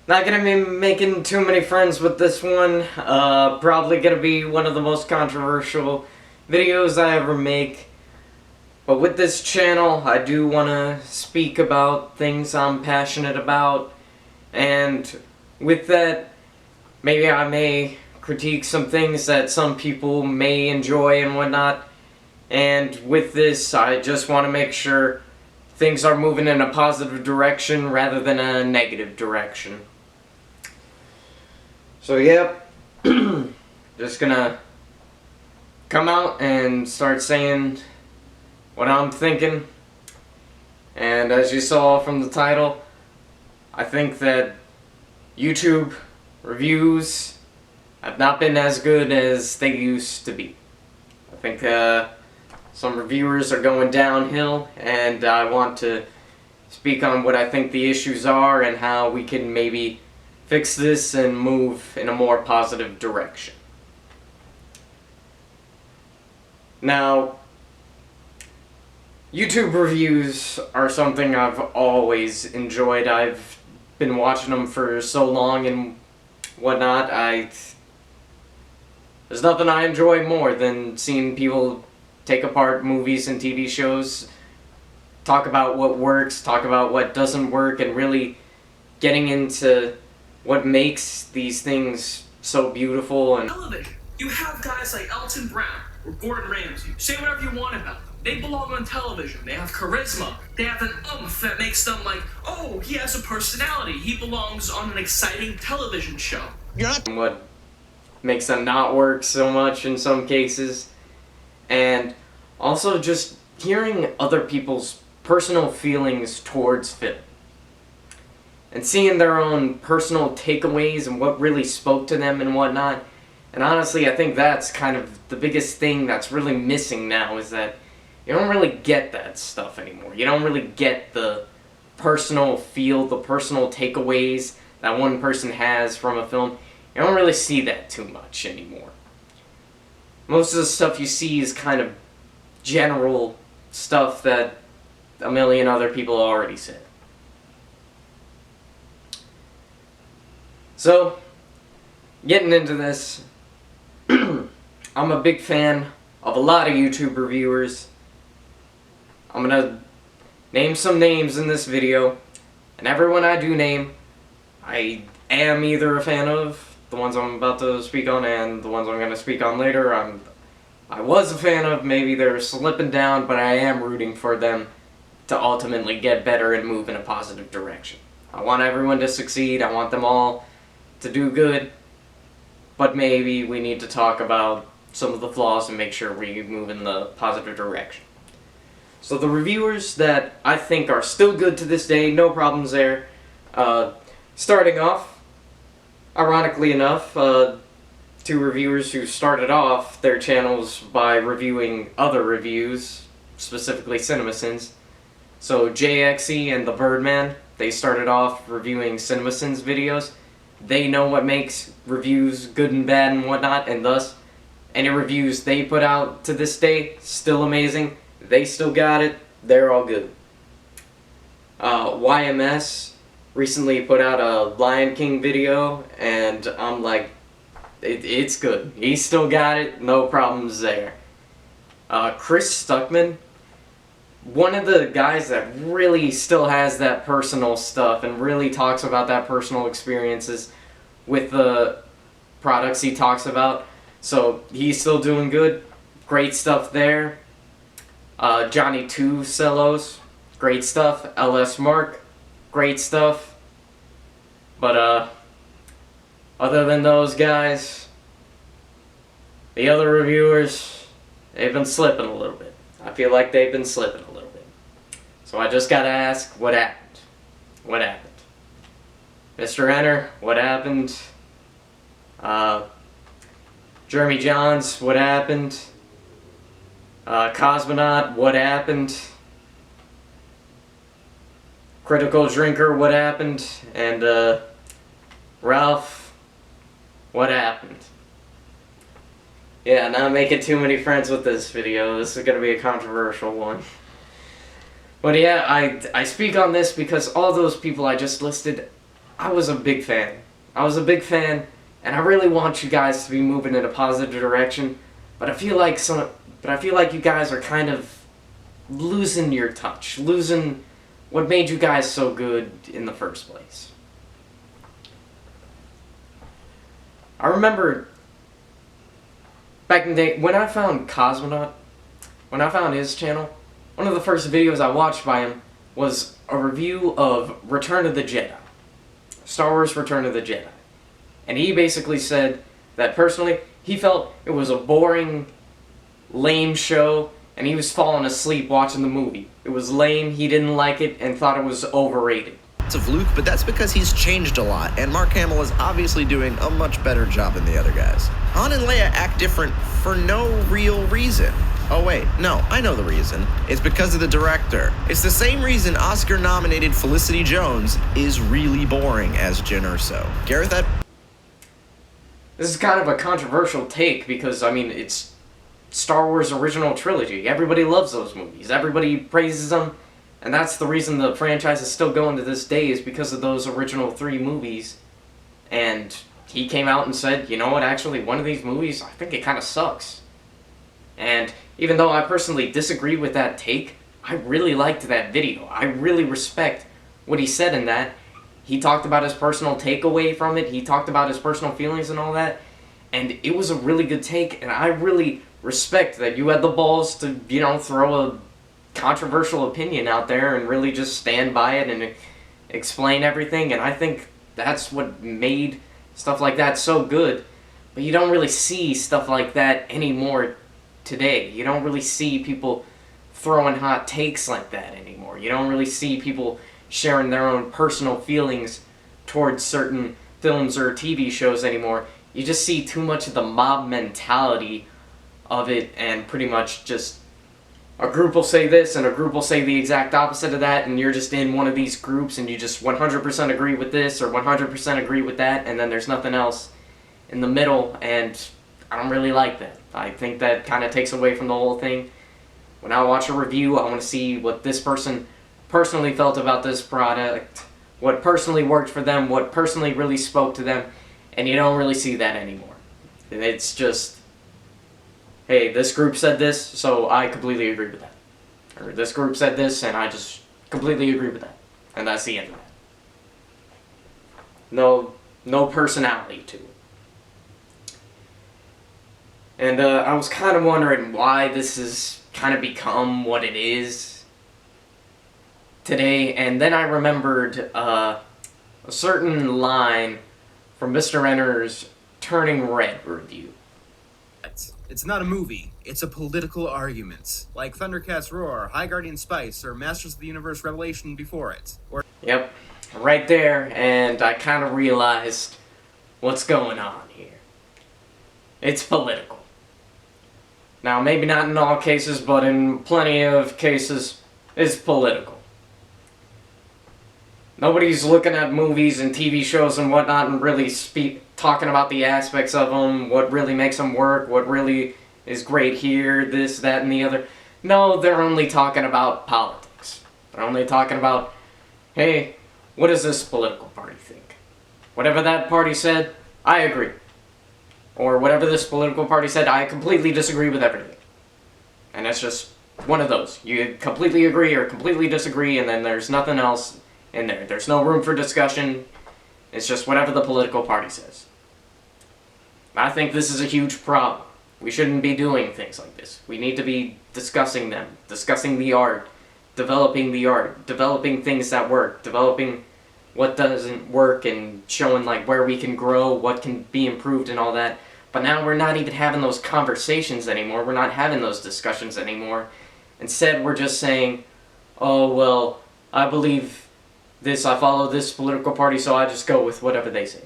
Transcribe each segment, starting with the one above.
Not gonna be making too many friends with this one. Probably gonna be one of the most controversial videos I ever make. But with this channel, I do want to speak about things I'm passionate about. And with that, maybe I may critique some things that some people may enjoy and whatnot. And with this, I just want to make sure things are moving in a positive direction rather than a negative direction. So yep, just gonna come out and start saying what I'm thinking. And as you saw from the title, I think that YouTube reviews have not been as good as they used to be. I think some reviewers are going downhill, and I want to speak on what I think the issues are and how we can maybe fix this and move in a more positive direction. Now, YouTube reviews are something I've always enjoyed. I've been watching them for so long and whatnot. There's nothing I enjoy more than seeing people take apart movies and TV shows, talk about what works, talk about what doesn't work, and really getting into what makes these things so beautiful. And television, you have guys like Elton Brown or Gordon Ramsay. Say whatever you want about them. They belong on television. They have charisma. They have an oomph that makes them like, oh, he has a personality. He belongs on an exciting television show. What makes them not work so much in some cases. And also just hearing other people's personal feelings towards film. And seeing their own personal takeaways and what really spoke to them and whatnot. And honestly, I think that's kind of the biggest thing that's really missing now, is that you don't really get that stuff anymore. You don't really get the personal feel, the personal takeaways that one person has from a film. You don't really see that too much anymore. Most of the stuff you see is kind of general stuff that a million other people already said. So, getting into this, I'm a big fan of a lot of YouTube reviewers. I'm gonna name some names in this video, and everyone I do name, I am either a fan of, the ones I'm about to speak on and the ones I'm gonna speak on later. I was a fan of, maybe they're slipping down, but I am rooting for them to ultimately get better and move in a positive direction. I want everyone to succeed, I want them all to do good, but maybe we need to talk about some of the flaws and make sure we move in the positive direction. So the reviewers that I think are still good to this day, no problems there. Starting off, ironically enough, two reviewers who started off their channels by reviewing other reviews, specifically CinemaSins. So JXE and the Birdman, they started off reviewing CinemaSins videos. They know what makes reviews good and bad and whatnot, and thus, any reviews they put out to this day, still amazing. They still got it. They're all good. YMS recently put out a Lion King video, and I'm like, it's good. He still got it. No problems there. Chris Stuckman, one of the guys that really still has that personal stuff and really talks about that personal experiences with the products he talks about. So he's still doing good. Great stuff there. Johnny 2 Celos, great stuff. LS Mark, great stuff. But other than those guys, the other reviewers, they've been slipping a little bit. I feel like they've been slipping a little bit. So I just gotta ask, what happened? What happened? Mr. Enter, what happened? Jeremy Johns, what happened? Cosmonaut, what happened? Critical Drinker, what happened? And Ralph, what happened? Yeah, not making too many friends with this video. This is gonna be a controversial one. But yeah, I speak on this because all those people I just listed, I was a big fan. I was a big fan, and I really want you guys to be moving in a positive direction. But I feel like you guys are kind of losing your touch, losing what made you guys so good in the first place. I remember back in the day when I found Cosmonaut, when I found his channel, one of the first videos I watched by him was a review of Return of the Jedi. Star Wars Return of the Jedi. And he basically said that personally, he felt it was a boring, lame show, and he was falling asleep watching the movie. It was lame, he didn't like it, and thought it was overrated. Of Luke, but that's because he's changed a lot, and Mark Hamill is obviously doing a much better job than the other guys. Han and Leia act different for no real reason. Oh wait, no, I know the reason. It's because of the director. It's the same reason Oscar-nominated Felicity Jones is really boring as Jyn Erso. Gareth, This is kind of a controversial take because, I mean, it's Star Wars original trilogy. Everybody loves those movies. Everybody praises them. And that's the reason the franchise is still going to this day, is because of those original 3 movies. And he came out and said, you know what, actually, one of these movies, I think it kind of sucks. And even though I personally disagree with that take, I really liked that video. I really respect what he said in that. He talked about his personal takeaway from it. He talked about his personal feelings and all that. And it was a really good take, and I really respect that you had the balls to, you know, throw a controversial opinion out there and really just stand by it and explain everything. And I think that's what made stuff like that so good. But you don't really see stuff like that anymore today. You don't really see people throwing hot takes like that anymore. You don't really see people sharing their own personal feelings towards certain films or TV shows anymore. You just see too much of the mob mentality of it, and pretty much just a group will say this and a group will say the exact opposite of that, and you're just in one of these groups and you just 100% agree with this or 100% agree with that, and then there's nothing else in the middle, and I don't really like that. I think that kind of takes away from the whole thing. When I watch a review, I want to see what this person personally felt about this product, what personally worked for them, what personally really spoke to them, and you don't really see that anymore. It's just, hey, this group said this, so I completely agree with that. Or this group said this, and I just completely agree with that. And that's the end of that. No personality to it. And I was kind of wondering why this has kind of become what it is today, and then I remembered a certain line from Mr. Enter's Turning Red review. It's not a movie, it's a political argument. Like Thundercats Roar, High Guardian Spice, or Masters of the Universe Revelation before it. Or Yep, right there, and I kind of realized what's going on here. It's political. Now, maybe not in all cases, but in plenty of cases, it's political. Nobody's looking at movies and TV shows and whatnot and really talking about the aspects of them, what really makes them work, what really is great here, this, that, and the other. No, they're only talking about politics. They're only talking about, hey, what does this political party think? Whatever that party said, I agree. Or whatever this political party said, I completely disagree with everything. And it's just one of those. You completely agree or completely disagree, and then there's nothing else in there. There's no room for discussion. It's just whatever the political party says. I think this is a huge problem. We shouldn't be doing things like this. We need to be discussing them, discussing the art, developing things that work, developing what doesn't work, and showing like where we can grow, what can be improved and all that. But now we're not even having those conversations anymore. We're not having those discussions anymore. Instead, we're just saying, oh, well, I believe this, I follow this political party, so I just go with whatever they say.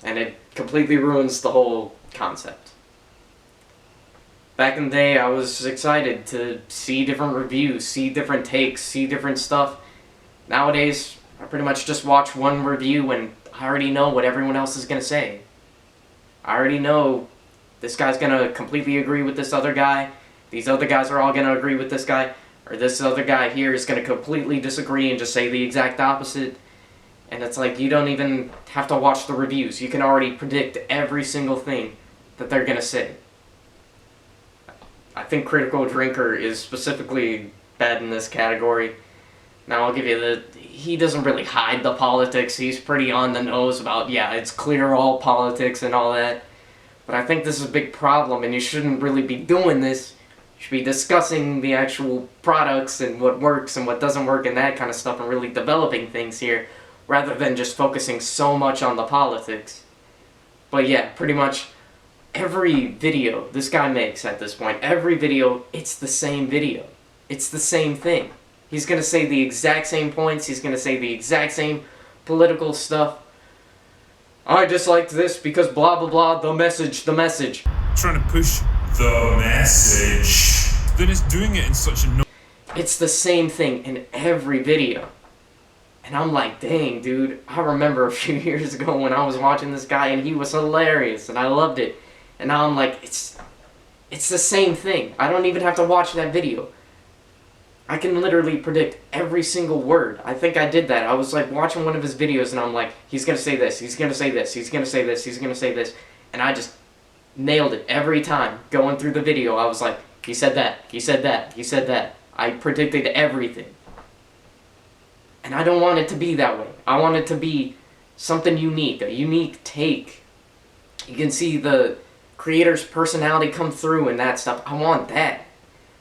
And it completely ruins the whole concept. Back in the day, I was excited to see different reviews, see different takes, see different stuff. Nowadays, I pretty much just watch one review and I already know what everyone else is going to say. I already know this guy's going to completely agree with this other guy, these other guys are all going to agree with this guy, or this other guy here is going to completely disagree and just say the exact opposite. And it's like, you don't even have to watch the reviews. You can already predict every single thing that they're gonna say. I think Critical Drinker is specifically bad in this category. Now I'll give you he doesn't really hide the politics. He's pretty on the nose about, yeah, it's clear all politics and all that. But I think this is a big problem, and you shouldn't really be doing this. You should be discussing the actual products and what works and what doesn't work and that kind of stuff, and really developing things here, rather than just focusing so much on the politics. But yeah, pretty much every video this guy makes at this point, every video, it's the same video. It's the same thing. He's gonna say the exact same points, he's gonna say the exact same political stuff. I disliked this because blah blah blah, the message. Trying to push the message. Then it's doing it in such a It's the same thing in every video. And I'm like, dang, dude, I remember a few years ago when I was watching this guy and he was hilarious and I loved it. And now I'm like, it's the same thing. I don't even have to watch that video. I can literally predict every single word. I think I did that. I was like watching one of his videos and I'm like, he's gonna say this, he's gonna say this, he's gonna say this, he's gonna say this. And I just nailed it every time. Going through the video, I was like, he said that, he said that, he said that. I predicted everything. And I don't want it to be that way. I want it to be something unique, a unique take. You can see the creator's personality come through and that stuff. I want that.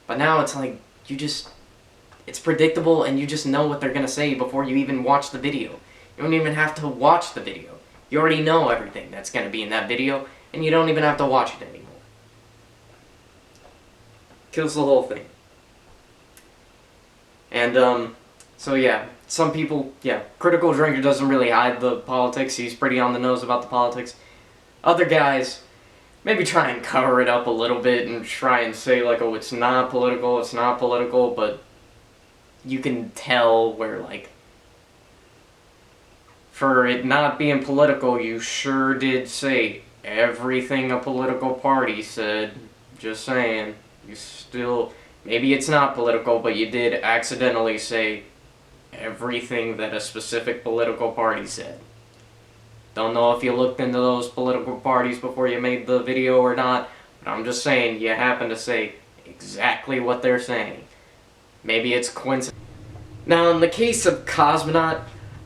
But now it's like, it's predictable and you just know what they're gonna say before you even watch the video. You don't even have to watch the video. You already know everything that's gonna be in that video, and you don't even have to watch it anymore. Kills the whole thing. And, so yeah, some people, yeah, Critical Drinker doesn't really hide the politics. He's pretty on the nose about the politics. Other guys maybe try and cover it up a little bit and try and say like, oh, it's not political, but you can tell where, like, for it not being political, you sure did say everything a political party said. Just saying. You still, maybe it's not political, but you did accidentally say everything that a specific political party said. Don't know if you looked into those political parties before you made the video or not, but I'm just saying you happen to say exactly what they're saying. Maybe it's coincidence. Now, in the case of Cosmonaut,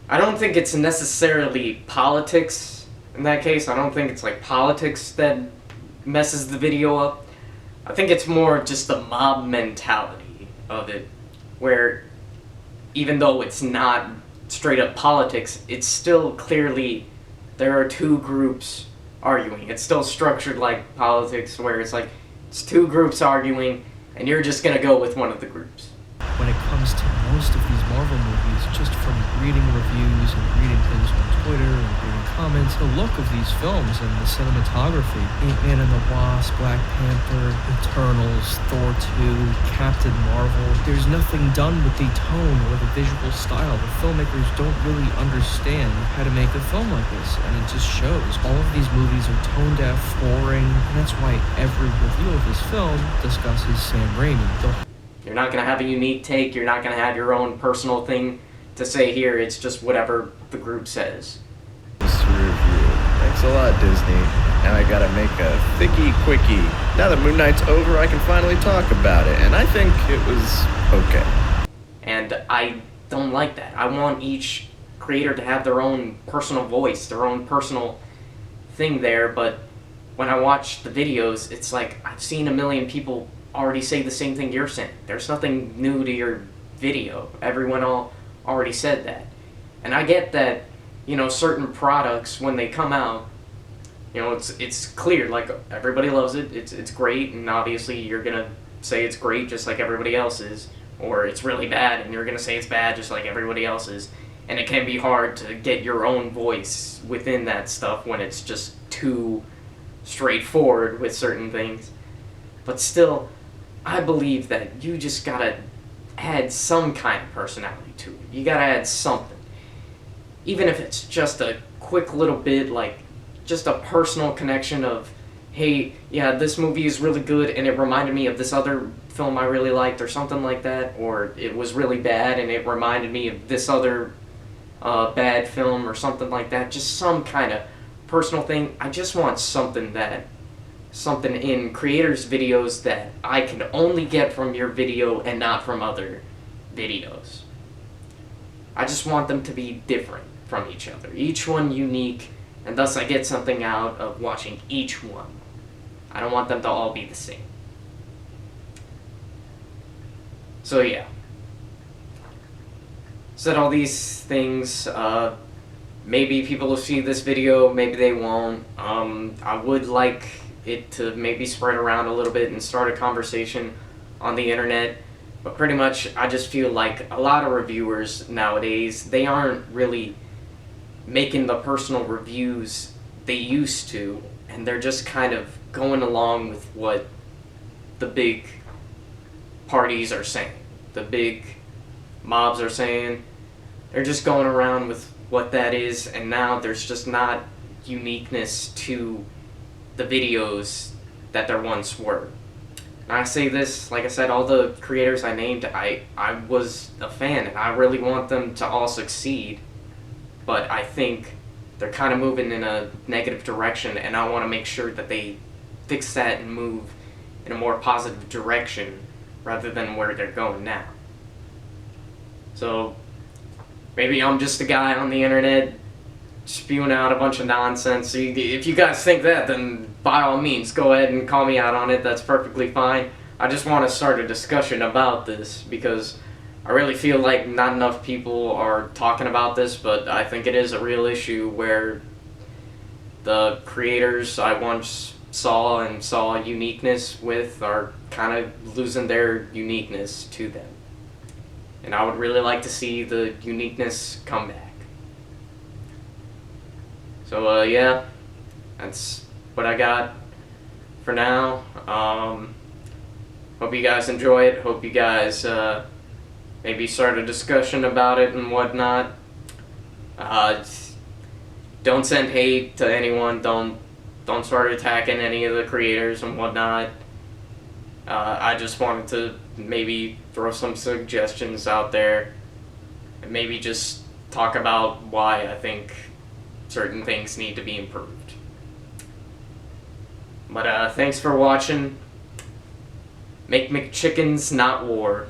I don't think it's necessarily politics. In that case, I don't think it's like politics that messes the video up. I think it's more just the mob mentality of it, where even though it's not straight up politics, it's still clearly there are two groups arguing. It's still structured like politics, where it's like it's two groups arguing and you're just gonna go with one of the groups. When it comes to most of these Marvel movies, just from reading reviews and reading things on Twitter and reading comments, the look of these films and the cinematography, Ant-Man and the Wasp, Black Panther, Eternals, Thor 2, Captain Marvel, there's nothing done with the tone or the visual style. The filmmakers don't really understand how to make a film like this, and it just shows. All of these movies are tone deaf, boring, and that's why every review of this film discusses Sam Raimi. You're not going to have a unique take, you're not going to have your own personal thing to say here, it's just whatever the group says. This review. Thanks a lot, Disney. Now I gotta make a thicky quickie. Now that Moon Knight's over, I can finally talk about it, and I think it was okay. And I don't like that. I want each creator to have their own personal voice, their own personal thing there, but when I watch the videos, it's like I've seen a million people already say the same thing you're saying. There's nothing new to your video. Everyone already said that. And I get that, you know, certain products, when they come out, you know, it's clear, like, everybody loves it, it's great, and obviously you're gonna say it's great just like everybody else is, or it's really bad, and you're gonna say it's bad just like everybody else is. And it can be hard to get your own voice within that stuff when it's just too straightforward with certain things. But still, I believe that you just gotta add some kind of personality to it. You gotta add something. Even if it's just a quick little bit, like just a personal connection of, hey, yeah, this movie is really good and it reminded me of this other film I really liked, or something like that, or it was really bad and it reminded me of this other a bad film or something like that, just some kind of personal thing. I just want something in creators' videos that I can only get from your video and not from other videos. I just want them to be different from each other, each one unique, and thus I get something out of watching each one. I don't want them to all be the same. So yeah. Said all these things, maybe people will see this video, maybe they won't. I would like it to maybe spread around a little bit and start a conversation on the internet, but pretty much I just feel like a lot of reviewers nowadays, they aren't really making the personal reviews they used to, and they're just kind of going along with what the big parties are saying, the big mobs are saying. They're just going around with what that is, and now there's just not uniqueness to the videos that there once were. And I say this, like I said, all the creators I named, I was a fan, and I really want them to all succeed, but I think they're kind of moving in a negative direction, and I want to make sure that they fix that and move in a more positive direction rather than where they're going now. So maybe I'm just a guy on the internet spewing out a bunch of nonsense. So if you guys think that, then by all means, go ahead and call me out on it. That's perfectly fine. I just want to start a discussion about this because I really feel like not enough people are talking about this, but I think it is a real issue where the creators I once saw uniqueness with are kind of losing their uniqueness to them. And I would really like to see the uniqueness come back. So, yeah, that's what I got for now. Hope you guys enjoy it. Hope you guys maybe start a discussion about it and whatnot. Don't send hate to anyone. Don't start attacking any of the creators and whatnot. I just wanted to maybe throw some suggestions out there and maybe just talk about why I think certain things need to be improved. But thanks for watching. Make McChickens, not war.